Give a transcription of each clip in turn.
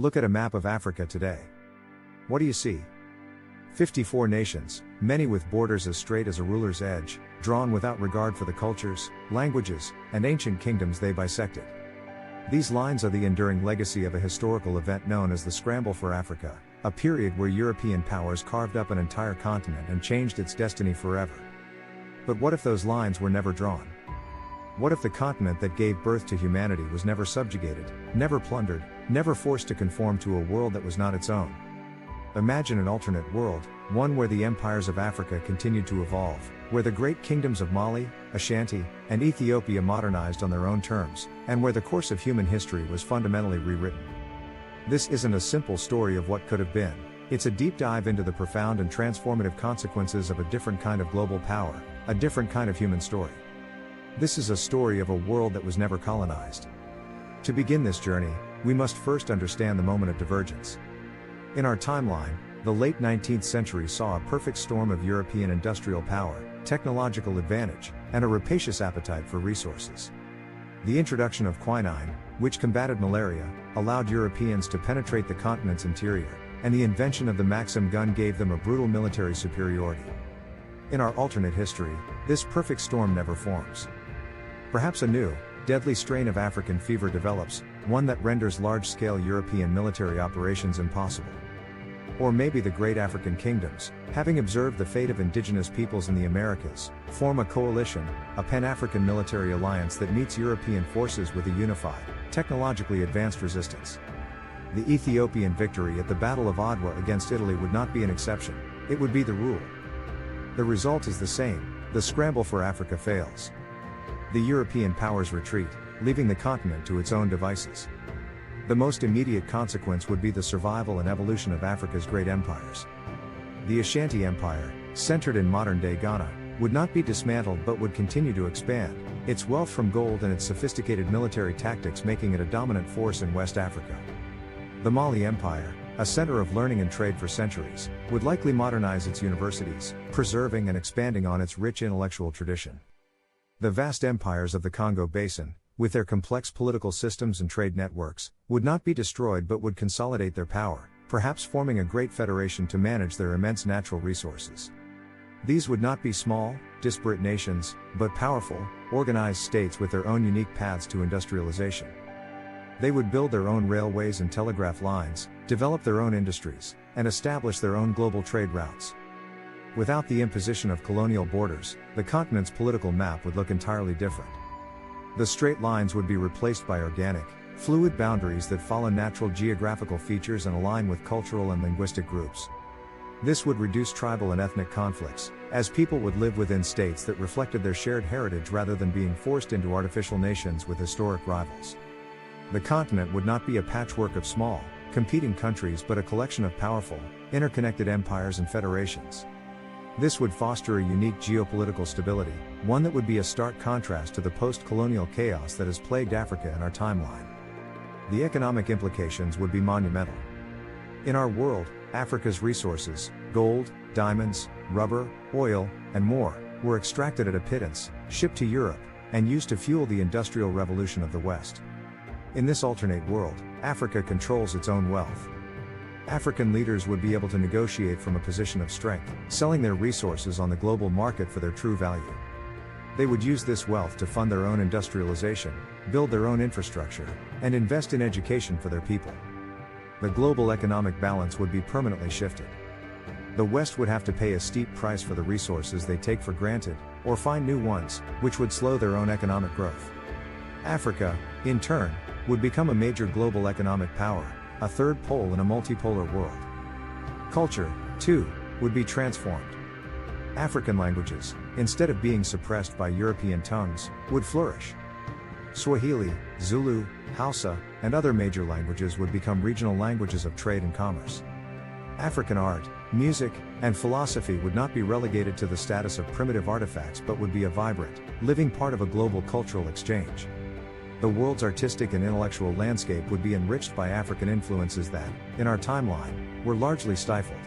Look at a map of Africa today. What do you see? 54 nations, many with borders as straight as a ruler's edge, drawn without regard for the cultures, languages, and ancient kingdoms they bisected. These lines are the enduring legacy of a historical event known as the Scramble for Africa, a period where European powers carved up an entire continent and changed its destiny forever. But what if those lines were never drawn? What if the continent that gave birth to humanity was never subjugated, never plundered, never forced to conform to a world that was not its own? Imagine an alternate world, one where the empires of Africa continued to evolve, where the great kingdoms of Mali, Ashanti, and Ethiopia modernized on their own terms, and where the course of human history was fundamentally rewritten. This isn't a simple story of what could have been, it's a deep dive into the profound and transformative consequences of a different kind of global power, a different kind of human story. This is a story of a world that was never colonized. To begin this journey, we must first understand the moment of divergence. In our timeline, the late 19th century saw a perfect storm of European industrial power, technological advantage, and a rapacious appetite for resources. The introduction of quinine, which combated malaria, allowed Europeans to penetrate the continent's interior, and the invention of the Maxim gun gave them a brutal military superiority. In our alternate history, this perfect storm never forms. Perhaps a new, deadly strain of African fever develops, one that renders large-scale European military operations impossible. Or maybe the great African kingdoms, having observed the fate of indigenous peoples in the Americas, form a coalition, a pan-African military alliance that meets European forces with a unified, technologically advanced resistance. The Ethiopian victory at the Battle of Adwa against Italy would not be an exception, it would be the rule. The result is the same, the scramble for Africa fails. The European powers retreat, leaving the continent to its own devices. The most immediate consequence would be the survival and evolution of Africa's great empires. The Ashanti Empire, centered in modern-day Ghana, would not be dismantled but would continue to expand, its wealth from gold and its sophisticated military tactics making it a dominant force in West Africa. The Mali Empire, a center of learning and trade for centuries, would likely modernize its universities, preserving and expanding on its rich intellectual tradition. The vast empires of the Congo Basin, with their complex political systems and trade networks, would not be destroyed but would consolidate their power, perhaps forming a great federation to manage their immense natural resources. These would not be small, disparate nations, but powerful, organized states with their own unique paths to industrialization. They would build their own railways and telegraph lines, develop their own industries, and establish their own global trade routes. Without the imposition of colonial borders, the continent's political map would look entirely different. The straight lines would be replaced by organic, fluid boundaries that follow natural geographical features and align with cultural and linguistic groups. This would reduce tribal and ethnic conflicts, as people would live within states that reflected their shared heritage rather than being forced into artificial nations with historic rivals. The continent would not be a patchwork of small, competing countries but a collection of powerful, interconnected empires and federations. This would foster a unique geopolitical stability, one that would be a stark contrast to the post-colonial chaos that has plagued Africa in our timeline. The economic implications would be monumental. In our world, Africa's resources, gold, diamonds, rubber, oil, and more, were extracted at a pittance, shipped to Europe, and used to fuel the Industrial Revolution of the West. In this alternate world, Africa controls its own wealth. African leaders would be able to negotiate from a position of strength, selling their resources on the global market for their true value. They would use this wealth to fund their own industrialization, build their own infrastructure, and invest in education for their people. The global economic balance would be permanently shifted. The West would have to pay a steep price for the resources they take for granted, or find new ones, which would slow their own economic growth. Africa, in turn, would become a major global economic power, a third pole in a multipolar world. Culture, too, would be transformed. African languages, instead of being suppressed by European tongues, would flourish. Swahili, Zulu, Hausa, and other major languages would become regional languages of trade and commerce. African art, music, and philosophy would not be relegated to the status of primitive artifacts but would be a vibrant, living part of a global cultural exchange. The world's artistic and intellectual landscape would be enriched by African influences that, in our timeline, were largely stifled.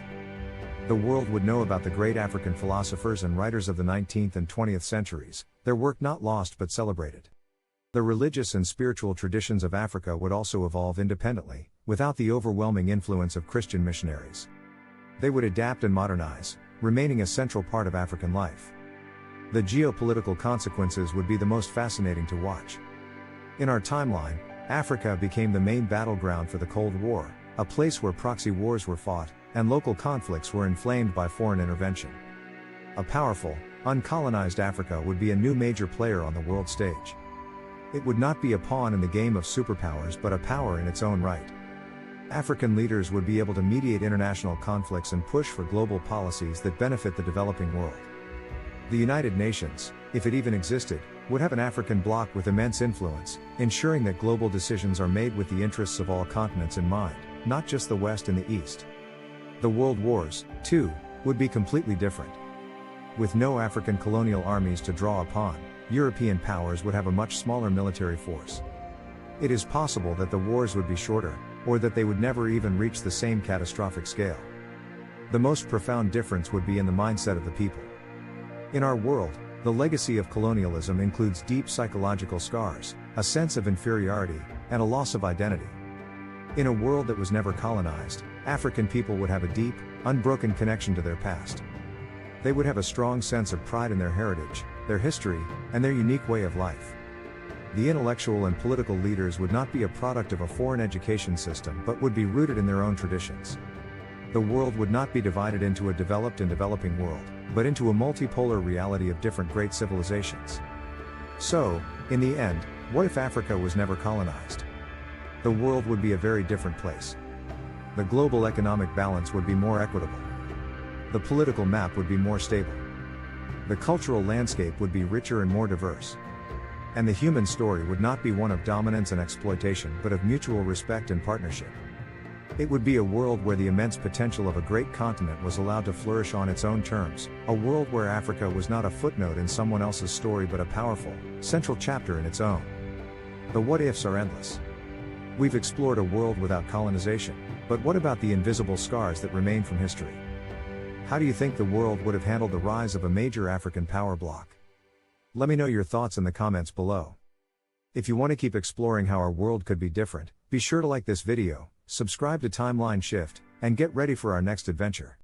The world would know about the great African philosophers and writers of the 19th and 20th centuries, their work not lost but celebrated. The religious and spiritual traditions of Africa would also evolve independently, without the overwhelming influence of Christian missionaries. They would adapt and modernize, remaining a central part of African life. The geopolitical consequences would be the most fascinating to watch. In our timeline, Africa became the main battleground for the Cold War, a place where proxy wars were fought, and local conflicts were inflamed by foreign intervention. A powerful, uncolonized Africa would be a new major player on the world stage. It would not be a pawn in the game of superpowers but a power in its own right. African leaders would be able to mediate international conflicts and push for global policies that benefit the developing world. The United Nations, if it even existed, would have an African bloc with immense influence, ensuring that global decisions are made with the interests of all continents in mind, not just the West and the East. The world wars, too, would be completely different. With no African colonial armies to draw upon, European powers would have a much smaller military force. It is possible that the wars would be shorter, or that they would never even reach the same catastrophic scale. The most profound difference would be in the mindset of the people. In our world, the legacy of colonialism includes deep psychological scars, a sense of inferiority, and a loss of identity. In a world that was never colonized, African people would have a deep, unbroken connection to their past. They would have a strong sense of pride in their heritage, their history, and their unique way of life. The intellectual and political leaders would not be a product of a foreign education system but would be rooted in their own traditions. The world would not be divided into a developed and developing world, but into a multipolar reality of different great civilizations. So, in the end, what if Africa was never colonized? The world would be a very different place. The global economic balance would be more equitable. The political map would be more stable. The cultural landscape would be richer and more diverse. And the human story would not be one of dominance and exploitation but of mutual respect and partnership. It would be a world where the immense potential of a great continent was allowed to flourish on its own terms, a world where Africa was not a footnote in someone else's story but a powerful, central chapter in its own. The what-ifs are endless. We've explored a world without colonization, but what about the invisible scars that remain from history? How do you think the world would have handled the rise of a major African power bloc? Let me know your thoughts in the comments below. If you want to keep exploring how our world could be different, be sure to like this video, subscribe to Timeline Shift, and get ready for our next adventure.